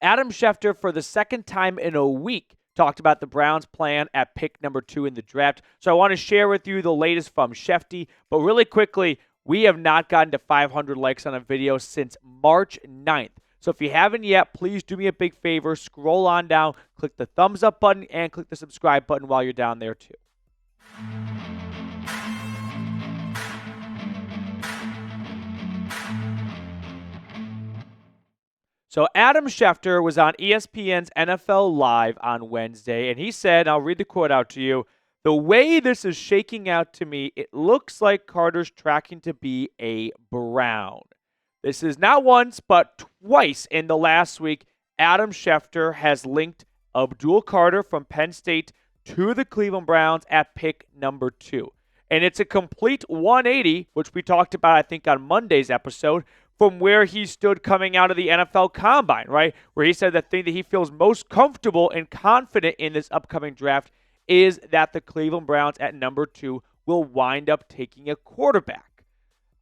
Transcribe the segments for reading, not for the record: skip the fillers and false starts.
Adam Schefter, for the second time in a week, talked about the Browns' plan at pick number 2 in the draft. So I want to share with you the latest from Schefty. But really quickly, we have not gotten to 500 likes on a video since March 9th. So if you haven't yet, please do me a big favor. Scroll on down, click the thumbs up button, and click the subscribe button while you're down there too. So Adam Schefter was on ESPN's NFL Live on Wednesday, and he said, I'll read the quote out to you, "The way this is shaking out to me, it looks like Carter's tracking to be a Brown." This is not once, but twice in the last week, Adam Schefter has linked Abdul Carter from Penn State to the Cleveland Browns at pick number 2. And it's a complete 180, which we talked about, I think, on Monday's episode, from where he stood coming out of the NFL Combine, right? Where he said the thing that he feels most comfortable and confident in this upcoming draft is that the Cleveland Browns at number 2 will wind up taking a quarterback.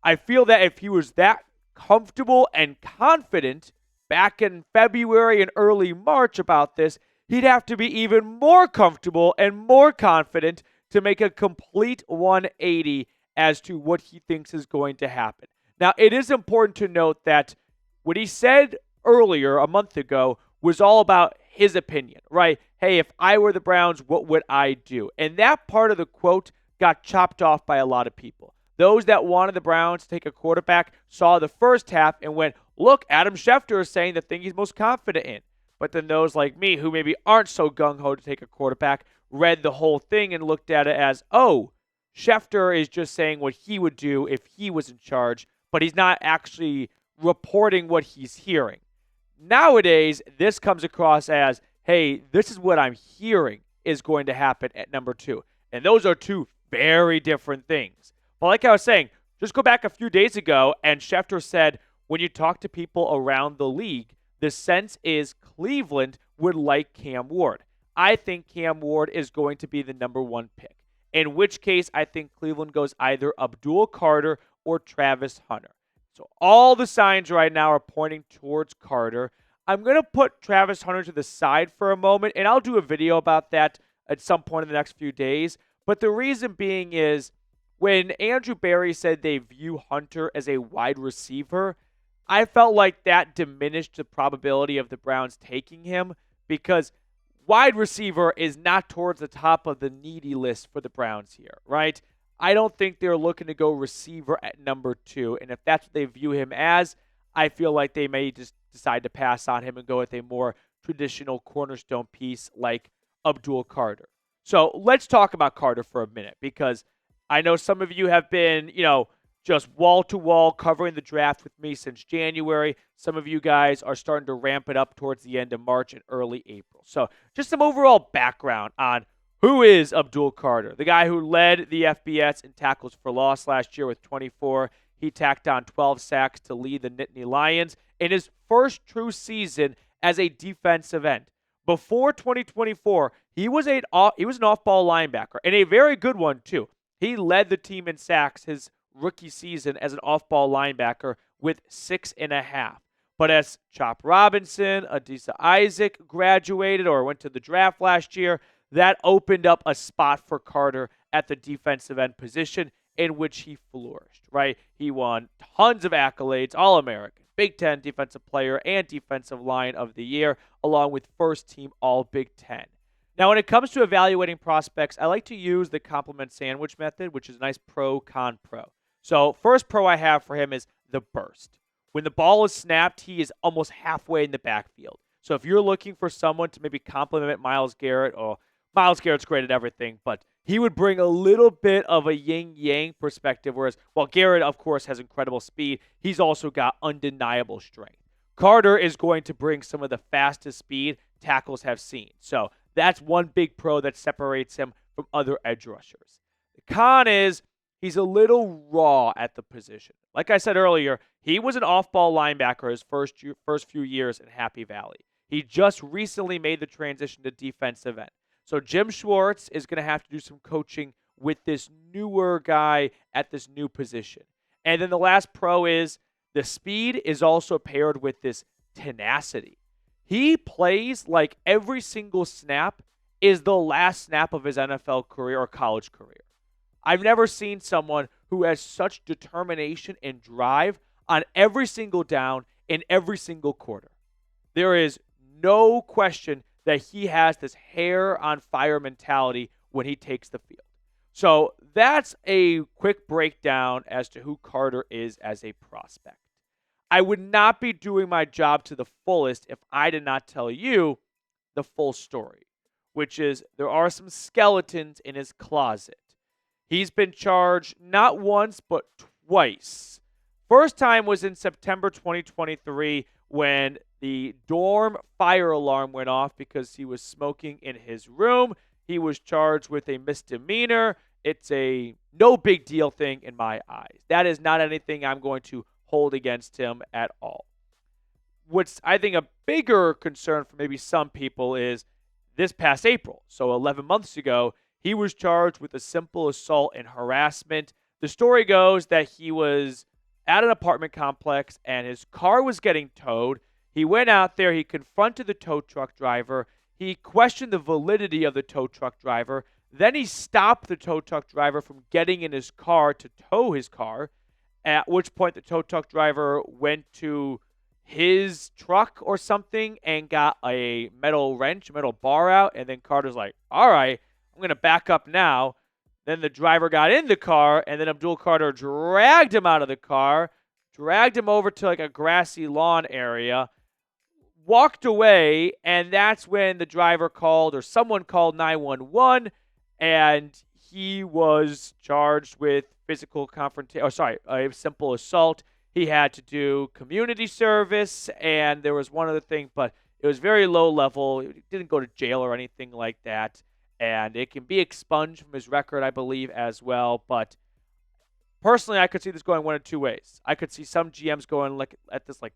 I feel that if he was that comfortable and confident back in February and early March about this, he'd have to be even more comfortable and more confident to make a complete 180 as to what he thinks is going to happen. Now, it is important to note that what he said earlier, a month ago, was all about his opinion, right? Hey, if I were the Browns, what would I do? And that part of the quote got chopped off by a lot of people. Those that wanted the Browns to take a quarterback saw the first half and went, look, Adam Schefter is saying the thing he's most confident in. But then those like me who maybe aren't so gung-ho to take a quarterback read the whole thing and looked at it as, oh, Schefter is just saying what he would do if he was in charge, but he's not actually reporting what he's hearing. Nowadays, this comes across as, hey, this is what I'm hearing is going to happen at number 2. And those are two very different things. But like I was saying, just go back a few days ago, and Schefter said, when you talk to people around the league, the sense is Cleveland would like Cam Ward. I think Cam Ward is going to be the number 1 pick. In which case, I think Cleveland goes either Abdul Carter or Travis Hunter. So all the signs right now are pointing towards Carter. I'm going to put Travis Hunter to the side for a moment, and I'll do a video about that at some point in the next few days. But the reason being is when Andrew Berry said they view Hunter as a wide receiver, I felt like that diminished the probability of the Browns taking him because wide receiver is not towards the top of the needy list for the Browns here, right? I don't think they're looking to go receiver at number 2. And if that's what they view him as, I feel like they may just decide to pass on him and go with a more traditional cornerstone piece like Abdul Carter. So let's talk about Carter for a minute because I know some of you have been, just wall-to-wall covering the draft with me since January. Some of you guys are starting to ramp it up towards the end of March and early April. So just some overall background on who is Abdul Carter, the guy who led the FBS in tackles for loss last year with 24. He tacked on 12 sacks to lead the Nittany Lions in his first true season as a defensive end. Before 2024, he was an off-ball linebacker, and a very good one, too. He led the team in sacks his rookie season as an off-ball linebacker with 6.5. But as Chop Robinson, Adisa Isaac graduated or went to the draft last year, that opened up a spot for Carter at the defensive end position in which he flourished, right? He won tons of accolades, All-American, Big Ten Defensive Player, and Defensive Line of the Year, along with first team All-Big Ten. Now, when it comes to evaluating prospects, I like to use the compliment sandwich method, which is a nice pro, con, pro. So first pro I have for him is the burst. When the ball is snapped, he is almost halfway in the backfield. So if you're looking for someone to maybe complement Myles Garrett, or Myles Garrett's great at everything, but he would bring a little bit of a yin-yang perspective, whereas while Garrett, of course, has incredible speed, he's also got undeniable strength. Carter is going to bring some of the fastest speed tackles have seen. So that's one big pro that separates him from other edge rushers. The con is he's a little raw at the position. Like I said earlier, he was an off-ball linebacker his first few years in Happy Valley. He just recently made the transition to defensive end. So Jim Schwartz is going to have to do some coaching with this newer guy at this new position. And then the last pro is the speed is also paired with this tenacity. He plays like every single snap is the last snap of his NFL career or college career. I've never seen someone who has such determination and drive on every single down in every single quarter. There is no question that he has this hair on fire mentality when he takes the field. So that's a quick breakdown as to who Carter is as a prospect. I would not be doing my job to the fullest if I did not tell you the full story, which is there are some skeletons in his closet. He's been charged not once, but twice. First time was in September 2023 when the dorm fire alarm went off because he was smoking in his room. He was charged with a misdemeanor. It's a no big deal thing in my eyes. That is not anything I'm going to hold against him at all. What's, I think, a bigger concern for maybe some people is this past April, so 11 months ago, he was charged with a simple assault and harassment. The story goes that he was at an apartment complex and his car was getting towed. He went out there, he confronted the tow truck driver, he questioned the validity of the tow truck driver, then he stopped the tow truck driver from getting in his car to tow his car, at which point the tow truck driver went to his truck or something and got a metal wrench, metal bar out, and then Carter's like, all right, I'm going to back up now. Then the driver got in the car, and then Abdul Carter dragged him out of the car, dragged him over to like a grassy lawn area, walked away, and that's when the driver called or someone called 911, and he was charged with physical confrontation, a simple assault. He had to do community service, and there was one other thing, but it was very low level. He didn't go to jail or anything like that, and it can be expunged from his record, I believe, as well. But personally, I could see this going one of two ways. I could see some GMs going like at this, like,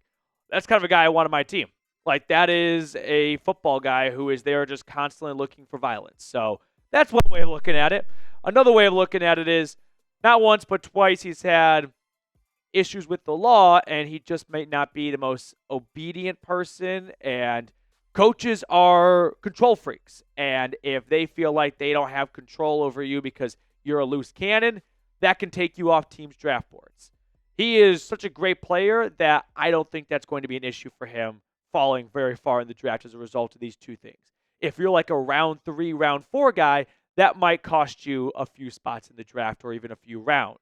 that's kind of a guy I want on my team. Like, that is a football guy who is there just constantly looking for violence. So that's one way of looking at it. Another way of looking at it is not once but twice he's had issues with the law, and he just might not be the most obedient person, and coaches are control freaks, and if they feel like they don't have control over you because you're a loose cannon, that can take you off teams' draft boards. He is such a great player that I don't think that's going to be an issue for him falling very far in the draft as a result of these two things. If you're like a round 3, round 4 guy, that might cost you a few spots in the draft or even a few rounds.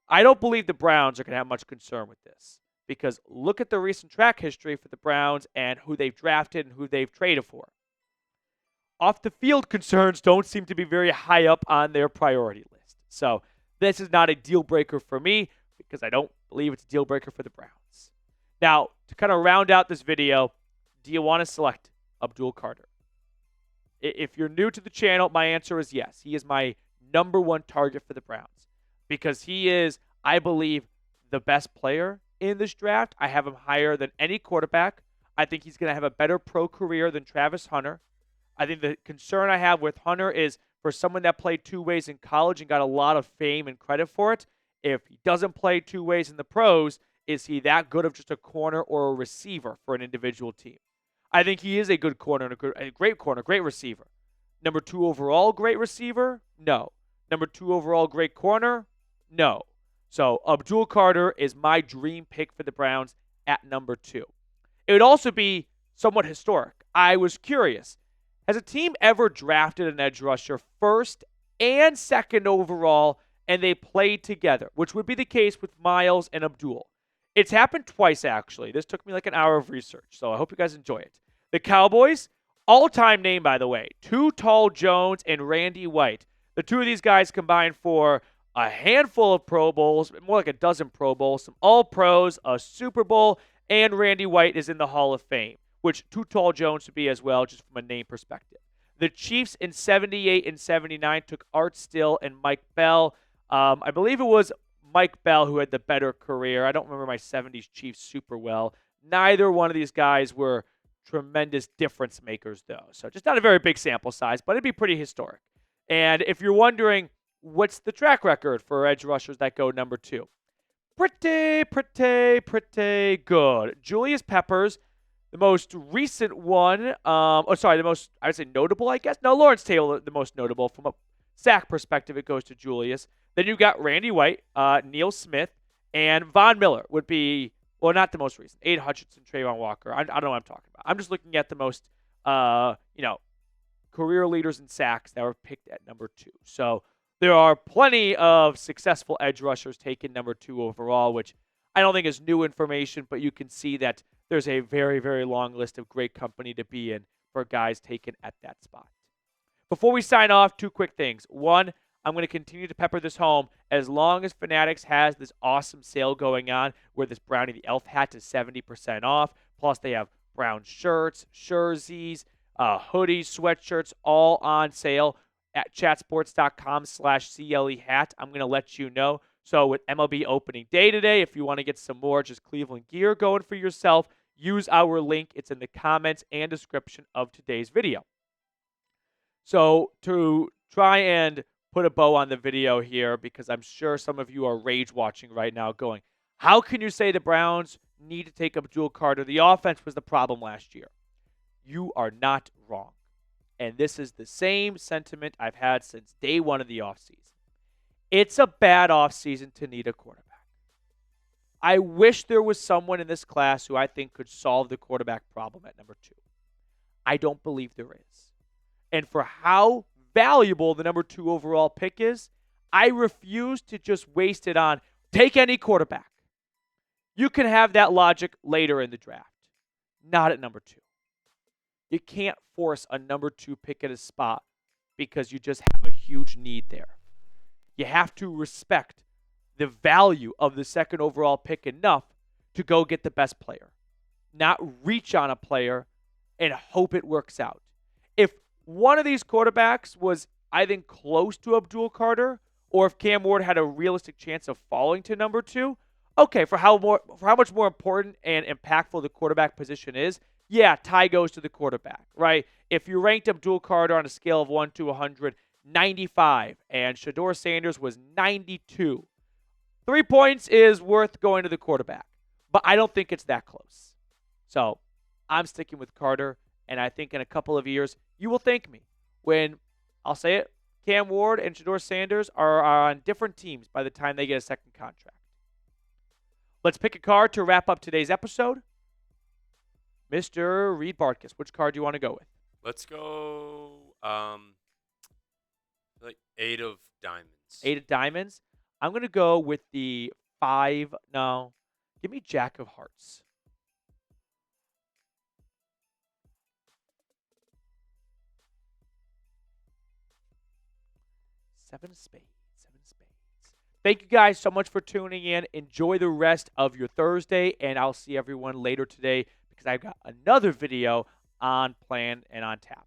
I don't believe the Browns are going to have much concern with this because look at the recent track history for the Browns and who they've drafted and who they've traded for. Off the field concerns don't seem to be very high up on their priority list. So this is not a deal breaker for me because I don't believe it's a deal breaker for the Browns. Now, to kind of round out this video, do you want to select Abdul Carter? If you're new to the channel, my answer is yes. He is my number one target for the Browns because he is, I believe, the best player in this draft. I have him higher than any quarterback. I think he's going to have a better pro career than Travis Hunter. I think the concern I have with Hunter is for someone that played two ways in college and got a lot of fame and credit for it, if he doesn't play two ways in the pros, is he that good of just a corner or a receiver for an individual team? I think he is a good corner and a great corner, great receiver. Number 2 overall, great receiver? No. Number 2 overall, great corner? No. So Abdul Carter is my dream pick for the Browns at number 2. It would also be somewhat historic. I was curious. Has a team ever drafted an edge rusher first and second overall and they played together, which would be the case with Miles and Abdul? It's happened twice, actually. This took me like an hour of research, so I hope you guys enjoy it. The Cowboys, all-time name, by the way, Too Tall Jones and Randy White. The two of these guys combined for a handful of Pro Bowls, more like a dozen Pro Bowls, some All-Pros, a Super Bowl, and Randy White is in the Hall of Fame, which Too Tall Jones would be as well, just from a name perspective. The Chiefs in 78 and 79 took Art Still and Mike Bell. I believe it was Mike Bell who had the better career. I don't remember my 70s Chiefs super well. Neither one of these guys were tremendous difference makers, though. So just not a very big sample size, but it'd be pretty historic. And if you're wondering, what's the track record for edge rushers that go number 2? Pretty good. Julius Peppers, The most recent one, the most, I would say notable, I guess. No, Lawrence Taylor, the most notable. From a sack perspective, it goes to Julius. Then you got Randy White, Neil Smith, and Von Miller would be, well, not the most recent. Aiden Hutchinson, Trayvon Walker. I don't know what I'm talking about. I'm just looking at the most, career leaders in sacks that were picked at number 2. So there are plenty of successful edge rushers taken number 2 overall, which I don't think is new information, but you can see that there's a very, very long list of great company to be in for guys taken at that spot. Before we sign off, 2 quick things. One, I'm going to continue to pepper this home as long as Fanatics has this awesome sale going on where this Brownie the Elf hat is 70% off. Plus, they have brown shirts, jerseys, hoodies, sweatshirts, all on sale at chatsports.com/CLE hat. I'm going to let you know. So with MLB opening day today, if you want to get some more just Cleveland gear going for yourself, use our link. It's in the comments and description of today's video. So to try and put a bow on the video here, because I'm sure some of you are rage watching right now going, how can you say the Browns need to take Abdul Carter? The offense was the problem last year. You are not wrong. And this is the same sentiment I've had since day one of the offseason. It's a bad offseason to need a quarterback. I wish there was someone in this class who I think could solve the quarterback problem at number 2. I don't believe there is. And for how valuable the number 2 overall pick is, I refuse to just waste it on take any quarterback. You can have that logic later in the draft, not at number 2. You can't force a number 2 pick at a spot because you just have a huge need there. You have to respect the value of the second overall pick enough to go get the best player, not reach on a player and hope it works out. If one of these quarterbacks was, I think, close to Abdul Carter, or if Cam Ward had a realistic chance of falling to number 2, okay, for how much more important and impactful the quarterback position is, yeah, tie goes to the quarterback, right? If you ranked Abdul Carter on a scale of 1 to 100, 95, and Shedeur Sanders was 92. 3 points is worth going to the quarterback, but I don't think it's that close. So I'm sticking with Carter, and I think in a couple of years, you will thank me when, I'll say it, Cam Ward and Shedeur Sanders are on different teams by the time they get a second contract. Let's pick a card to wrap up today's episode. Mr. Reed Bartkus, which card do you want to go with? Let's go like 8 of diamonds. 8 of diamonds. I'm going to go with the 5. No, give me Jack of hearts. 7 of spades. 7 of spades. Thank you guys so much for tuning in. Enjoy the rest of your Thursday, and I'll see everyone later today because I've got another video on plan and on tap.